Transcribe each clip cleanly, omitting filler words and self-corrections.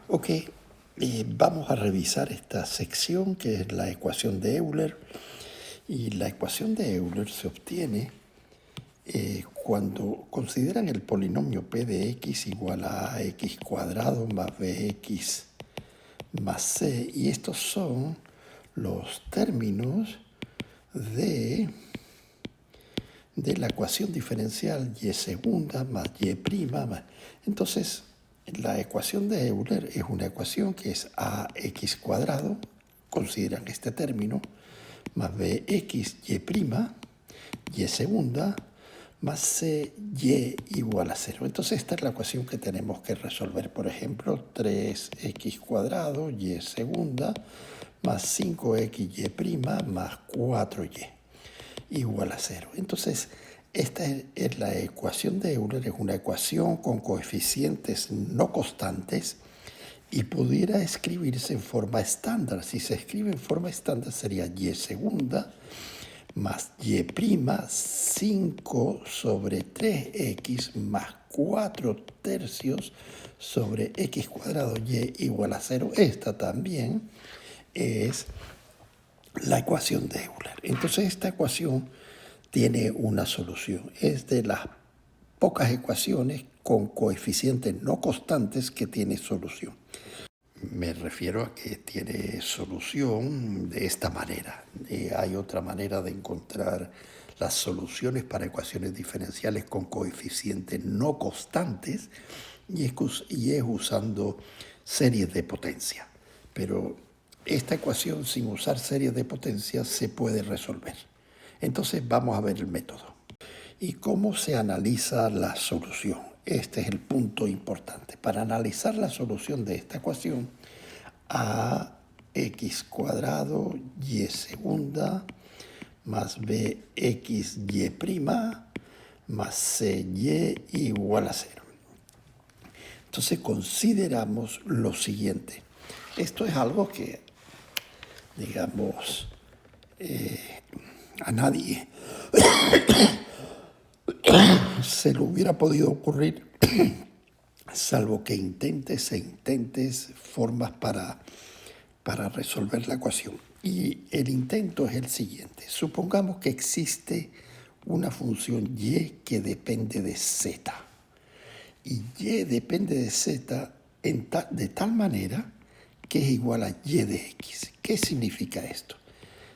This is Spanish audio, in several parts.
Ok, vamos a revisar esta sección que es la ecuación de Euler. Y la ecuación de Euler se obtiene cuando consideran el polinomio p de x igual a x cuadrado más bx más c. Y estos son los términos de la ecuación diferencial y segunda más y prima más. Entonces, la ecuación de Euler es una ecuación que es ax cuadrado, consideran este término, más bx y prima, y segunda, más c y igual a 0. Entonces esta es la ecuación que tenemos que resolver. Por ejemplo, 3x cuadrado y segunda, más 5x y prima, más 4y igual a 0. Entonces, esta es la ecuación de Euler, es una ecuación con coeficientes no constantes y pudiera escribirse en forma estándar. Si se escribe en forma estándar sería y segunda más y prima 5 sobre 3x más 4 tercios sobre x cuadrado y igual a 0. Esta también es la ecuación de Euler. Entonces esta ecuación tiene una solución. Es de las pocas ecuaciones con coeficientes no constantes que tiene solución. Me refiero a que tiene solución de esta manera. Hay otra manera de encontrar las soluciones para ecuaciones diferenciales con coeficientes no constantes y es usando series de potencia. Pero esta ecuación sin usar series de potencia se puede resolver. Entonces vamos a ver el método. ¿Y cómo se analiza la solución? Este es el punto importante. Para analizar la solución de esta ecuación, ax cuadrado y segunda más bx y prima más cy igual a 0. Entonces consideramos lo siguiente. Esto es algo que, digamos, a nadie se le hubiera podido ocurrir, salvo que intentes formas para resolver la ecuación. Y el intento es el siguiente. Supongamos que existe una función y que depende de z. Y y depende de z de tal manera que es igual a y de x. ¿Qué significa esto?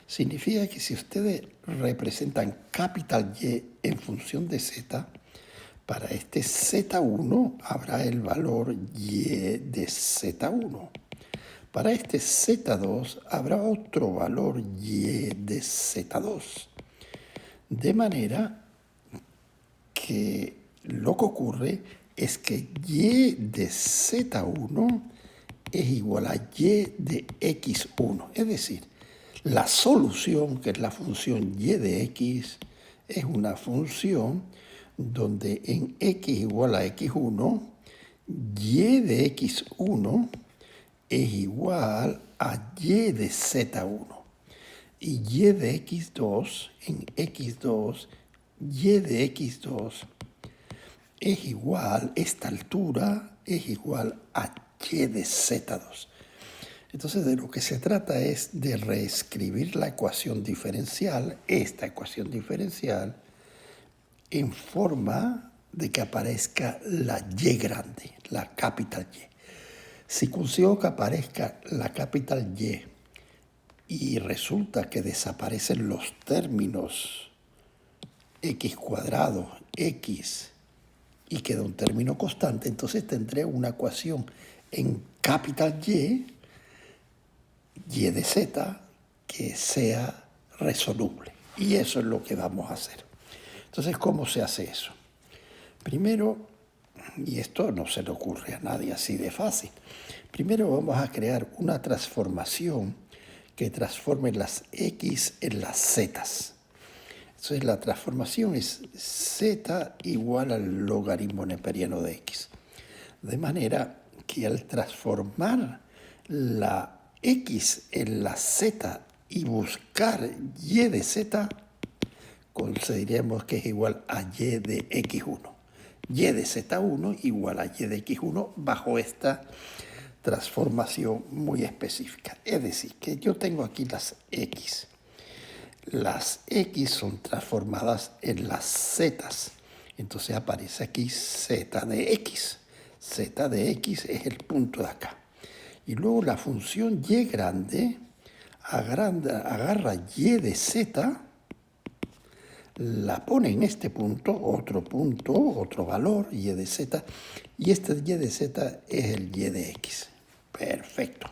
Significa que si ustedes representan capital Y en función de z, para este z1 habrá el valor y de z1. Para este z2 habrá otro valor y de z2. De manera que lo que ocurre es que y de z1 es igual a y de x1. Es decir, la solución, que es la función y de x, es una función donde en x igual a x1, y de x1 es igual a y de z1. Y y de x2 en x2, y de x2 es igual, esta altura es igual a y de z2. Entonces de lo que se trata es de reescribir la ecuación diferencial, esta ecuación diferencial, en forma de que aparezca la y grande, la capital Y. Si consigo que aparezca la capital y resulta que desaparecen los términos x cuadrado, x, y queda un término constante, entonces tendré una ecuación en capital y de z, que sea resoluble. Y eso es lo que vamos a hacer. Entonces, ¿cómo se hace eso? Primero, y esto no se le ocurre a nadie así de fácil, primero vamos a crear una transformación que transforme las x en las zetas. Entonces la transformación es z igual al logaritmo neperiano de x. De manera que al transformar la x en la z y buscar y de z, consideremos que es igual a y de x1. Y de z1 igual a y de x1 bajo esta transformación muy específica. Es decir, que yo tengo aquí las X. Las X son transformadas en las Zetas. Entonces aparece aquí Z de X. Z de X es el punto de acá. Y luego la función Y grande agarra Y de Z, la pone en este punto, otro valor, Y de Z, y este Y de Z es el Y de X. Perfecto.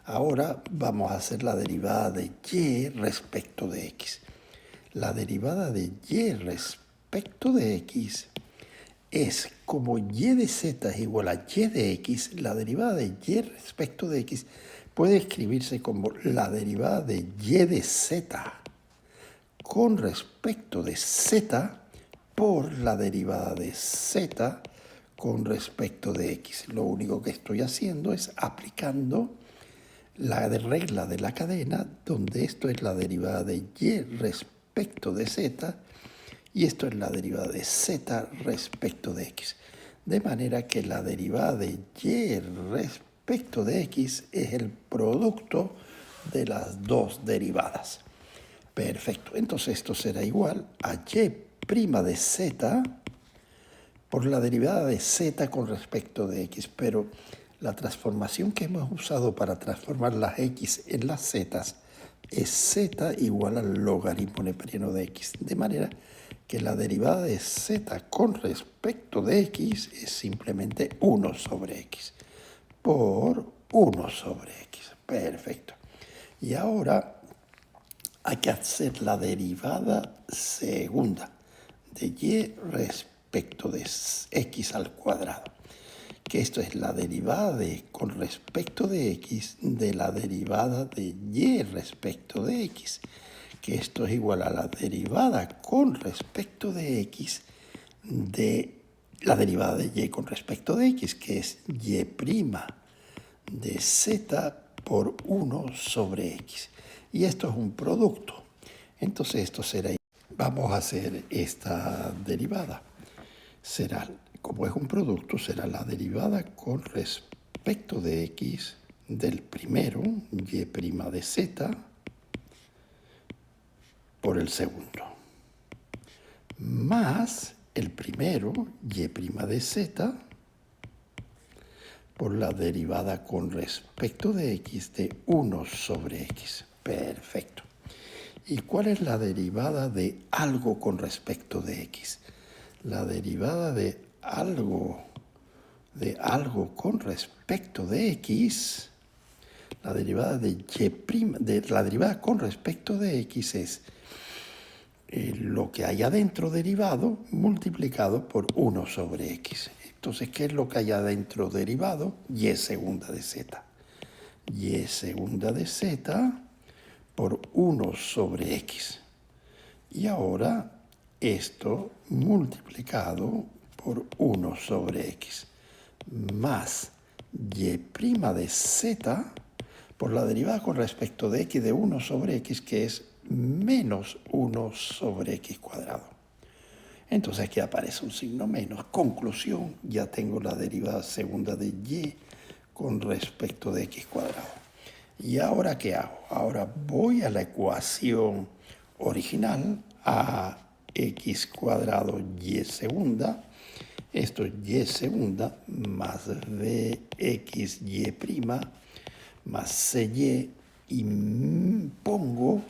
Ahora vamos a hacer la derivada de Y respecto de X. La derivada de Y respecto de X es como Y de Z es igual a Y de X, la derivada de Y respecto de X puede escribirse como la derivada de Y de Z con respecto de Z por la derivada de Z con respecto de X. Lo único que estoy haciendo es aplicando la regla de la cadena, donde esto es la derivada de Y respecto de Z y esto es la derivada de Z respecto de X. De manera que la derivada de Y respecto de X es el producto de las dos derivadas. Perfecto. Entonces esto será igual a Y' de Z por la derivada de Z con respecto de X. Pero la transformación que hemos usado para transformar las X en las Z es Z igual al logaritmo neperiano de X. De manera que la derivada de Z con respecto de X es simplemente 1 sobre X por 1 sobre X. Perfecto. Y ahora hay que hacer la derivada segunda de Y respecto de X al cuadrado. Que esto es la derivada de con respecto de X de la derivada de Y respecto de X. Que esto es igual a la derivada con respecto de X de la derivada de Y con respecto de X, que es Y' de Z por 1 sobre X. Y esto es un producto. Entonces esto será, vamos a hacer esta derivada. Será, como es un producto, será la derivada con respecto de X del primero, Y' de Z, por el segundo, más el primero, Y' de Z, por la derivada con respecto de X de 1 sobre X. Perfecto. ¿Y cuál es la derivada de algo con respecto de X? La derivada de algo con respecto de X, la derivada de la derivada con respecto de X es lo que hay adentro derivado multiplicado por 1 sobre X. Entonces, ¿qué es lo que hay adentro derivado? Y segunda de Z. Y segunda de Z por 1 sobre X. Y ahora esto multiplicado por 1 sobre X más Y' de Z por la derivada con respecto de X de 1 sobre X, que es menos 1 sobre X cuadrado. Entonces aquí aparece un signo menos. Conclusión, ya tengo la derivada segunda de Y con respecto de X cuadrado. ¿Y ahora qué hago? Ahora voy a la ecuación original, a X cuadrado Y segunda. Esto es Y segunda más BXY' más CY, y pongo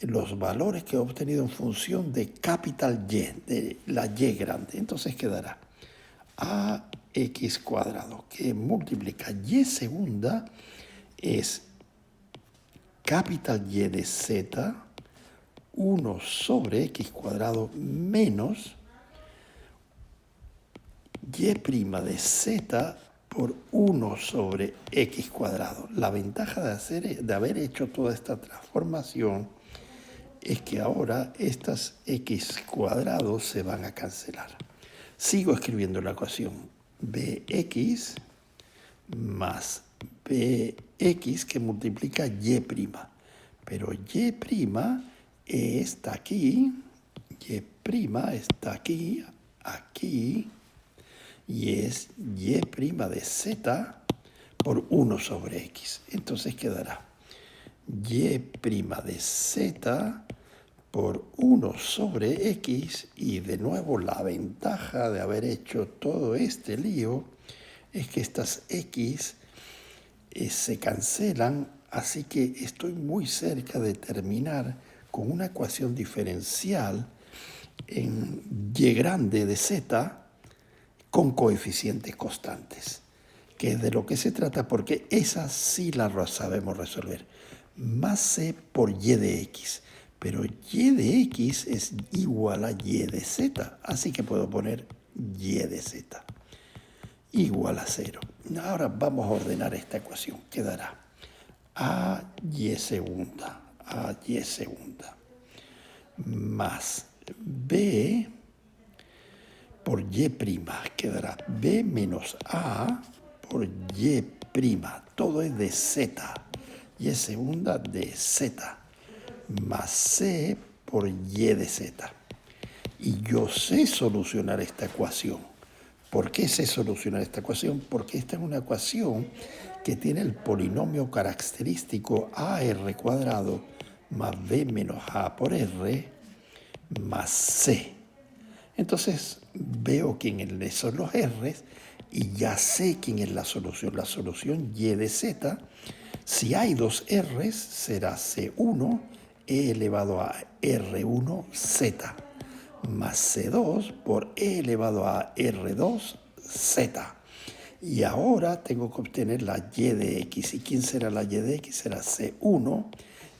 los valores que he obtenido en función de capital Y, de la Y grande. Entonces quedará AX cuadrado, que multiplica Y segunda, es capital Y de Z, 1 sobre X cuadrado menos Y' de Z por 1 sobre X cuadrado. La ventaja de haber hecho toda esta transformación es que ahora estas X cuadrados se van a cancelar. Sigo escribiendo la ecuación. BX más BX que multiplica Y'. Pero Y' está aquí, Y' está aquí, aquí, y es y' de z por 1 sobre x. Entonces quedará y' de z por 1 sobre x, y de nuevo la ventaja de haber hecho todo este lío es que estas x se cancelan, así que estoy muy cerca de terminar con una ecuación diferencial en y grande de z con coeficientes constantes, que es de lo que se trata, porque esa sí la sabemos resolver. Más c por y de x, pero y de x es igual a y de z, así que puedo poner y de z igual a 0. Ahora vamos a ordenar esta ecuación. Quedará a y segunda más b por y', quedará b menos a por y', todo es de z, y segunda de z, más c por y de z. Y yo sé solucionar esta ecuación. ¿Por qué sé solucionar esta ecuación? Porque esta es una ecuación que tiene el polinomio característico ar cuadrado más b menos a por r más c. Entonces veo quiénes son los r's y ya sé quién es la solución. La solución y de z, si hay dos r's, será c1 e elevado a r1z más c2 por e elevado a r2z. Y ahora tengo que obtener la y de x. ¿Y quién será la y de x? Será c1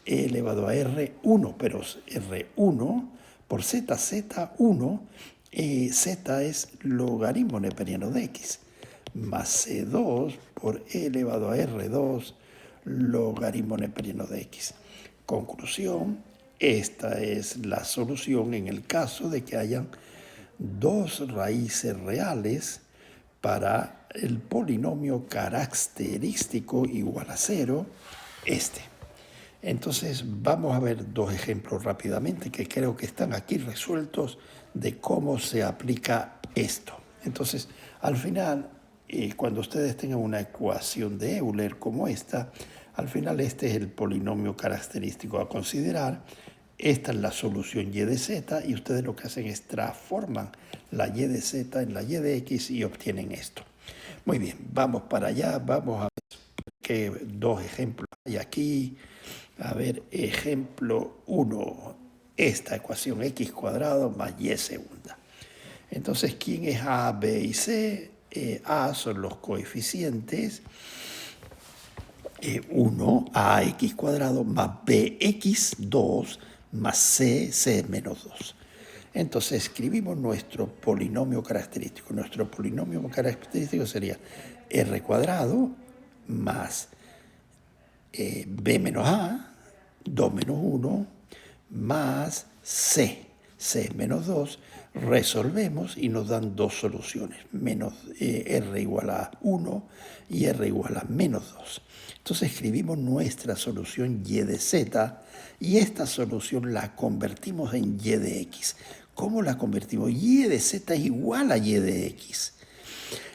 e elevado a r1, pero r1 por z, z1, z es logaritmo neperiano de x, más c2 por e elevado a r2 logaritmo neperiano de x. Conclusión, esta es la solución en el caso de que hayan dos raíces reales para el polinomio característico igual a 0, este. Entonces vamos a ver dos ejemplos rápidamente que creo que están aquí resueltos de cómo se aplica esto. Entonces, al final, cuando ustedes tengan una ecuación de Euler como esta, al final este es el polinomio característico a considerar. Esta es la solución y de z, y ustedes lo que hacen es transforman la y de z en la y de x y obtienen esto. Muy bien, vamos para allá, vamos a ver qué dos ejemplos hay aquí. A ver, ejemplo 1, esta ecuación x cuadrado más y segunda. Entonces, ¿quién es a, b y c? A son los coeficientes. 1, ax cuadrado más bx2 más c menos 2. Entonces escribimos nuestro polinomio característico. Nuestro polinomio característico sería r cuadrado más b menos a, 2 menos 1, más c menos 2. Resolvemos y nos dan dos soluciones, menos r igual a 1 y r igual a menos 2. Entonces escribimos nuestra solución y de z, y esta solución la convertimos en y de x. ¿Cómo la convertimos? Y de z es igual a y de x.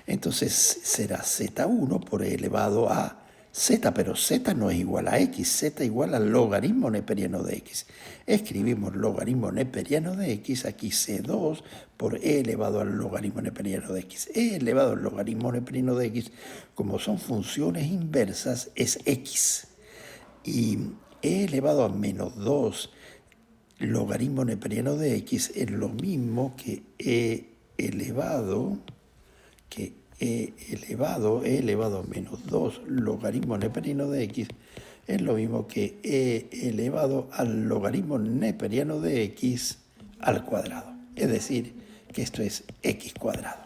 Entonces será z1 por e elevado a z, pero z no es igual a x, z igual al logaritmo neperiano de x. Escribimos logaritmo neperiano de x, aquí c2 por e elevado al logaritmo neperiano de x. E elevado al logaritmo neperiano de x, como son funciones inversas, es x. Y e elevado a menos 2 logaritmo neperiano de x es lo mismo que e elevado a menos 2 logaritmo neperiano de x es lo mismo que e elevado al logaritmo neperiano de x al cuadrado. Es decir, que esto es x cuadrado,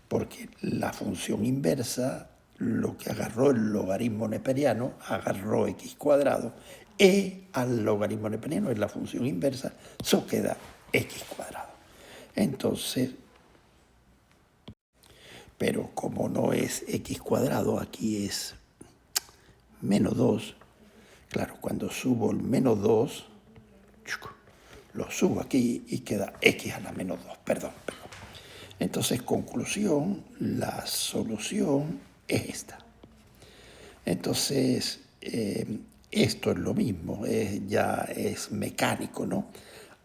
porque la función inversa, lo que agarró el logaritmo neperiano, agarró x cuadrado, e al logaritmo neperiano es la función inversa, eso queda x cuadrado. Entonces, pero como no es x cuadrado, aquí es menos 2. Claro, cuando subo el menos 2, lo subo aquí y queda x a la menos 2. Perdón. Entonces, conclusión, la solución es esta. Entonces, esto es lo mismo, ya es mecánico, ¿no?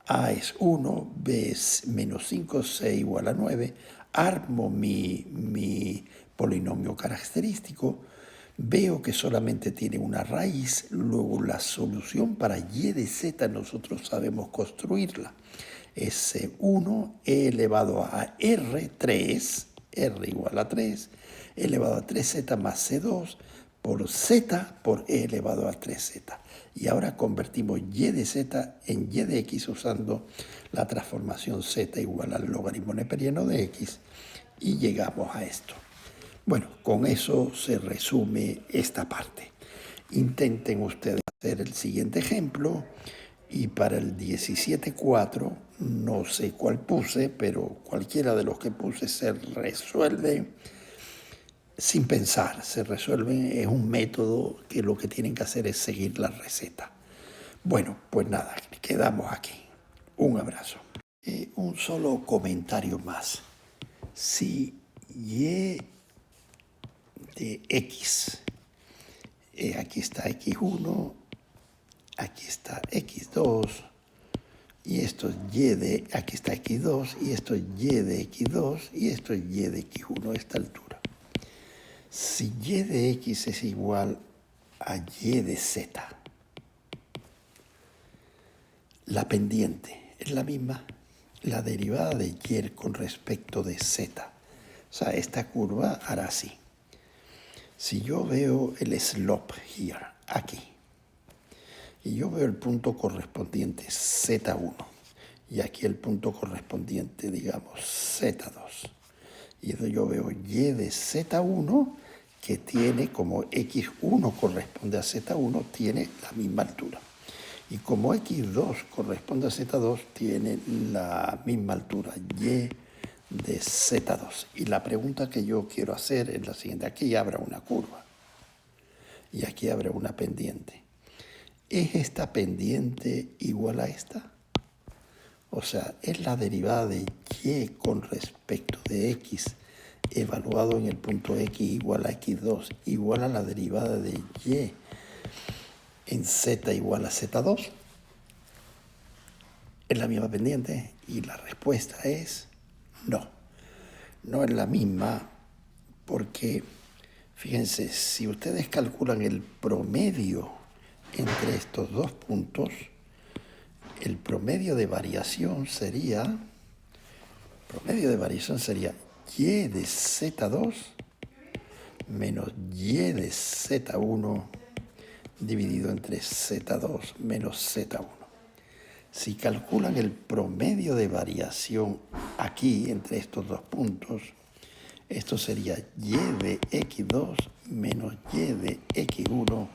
A es 1, B es menos 5, C igual a 9. Armo mi polinomio característico, veo que solamente tiene una raíz, luego la solución para y de z nosotros sabemos construirla. Es 1 e elevado a r3, r igual a 3, elevado a 3z más c2, por z por e elevado a 3z. Y ahora convertimos y de z en y de x usando la transformación z igual al logaritmo neperiano de x y llegamos a esto. Bueno, con eso se resume esta parte. Intenten ustedes hacer el siguiente ejemplo y para el 17.4, no sé cuál puse, pero cualquiera de los que puse se resuelve sin pensar, se resuelve, es un método que lo que tienen que hacer es seguir la receta. Bueno, pues nada, quedamos aquí. Un abrazo. Un solo comentario más. Si y de x, aquí está x1, aquí está x2, y esto es y de, aquí está x2, y esto es y de x2, y esto es y de x1 a esta altura. Si y de x es igual a y de z, la pendiente es la misma, la derivada de y con respecto de z. O sea, esta curva hará así. Si yo veo el slope here, aquí, y yo veo el punto correspondiente z1, y aquí el punto correspondiente, digamos, z2, y yo veo y de z1, que tiene como x1 corresponde a z1, tiene la misma altura. Y como x2 corresponde a z2, tiene la misma altura, y de z2. Y la pregunta que yo quiero hacer es la siguiente. Aquí habrá una curva y aquí habrá una pendiente. ¿Es esta pendiente igual a esta? O sea, es la derivada de y con respecto de x evaluado en el punto x igual a x2 igual a la derivada de y en z igual a z2. ¿Es la misma pendiente? Y la respuesta es no. No es la misma porque, fíjense, si ustedes calculan el promedio entre estos dos puntos, el promedio de variación sería y de z2 menos y de z1 dividido entre z2 menos z1. Si calculan el promedio de variación aquí entre estos dos puntos, esto sería y de x2 menos y de x1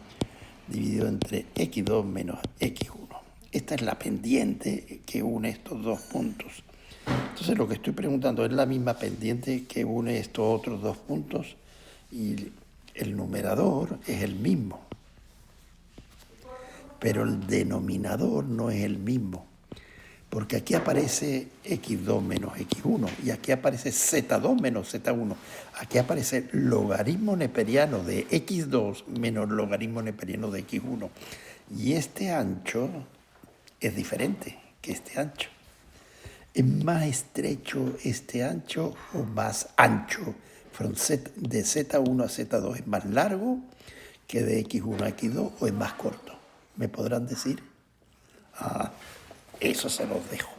dividido entre x2 menos x1. Esta es la pendiente que une estos dos puntos. Entonces lo que estoy preguntando es la misma pendiente que une estos otros dos puntos y el numerador es el mismo, pero el denominador no es el mismo, porque aquí aparece x2 menos x1 y aquí aparece z2 menos z1. Aquí aparece logaritmo neperiano de x2 menos logaritmo neperiano de x1. Y este ancho es diferente que este ancho. ¿Es más estrecho este ancho o más ancho? De z1 a z2 es más largo que de x1 a x2 o es más corto. ¿Me podrán decir? Eso se los dejo.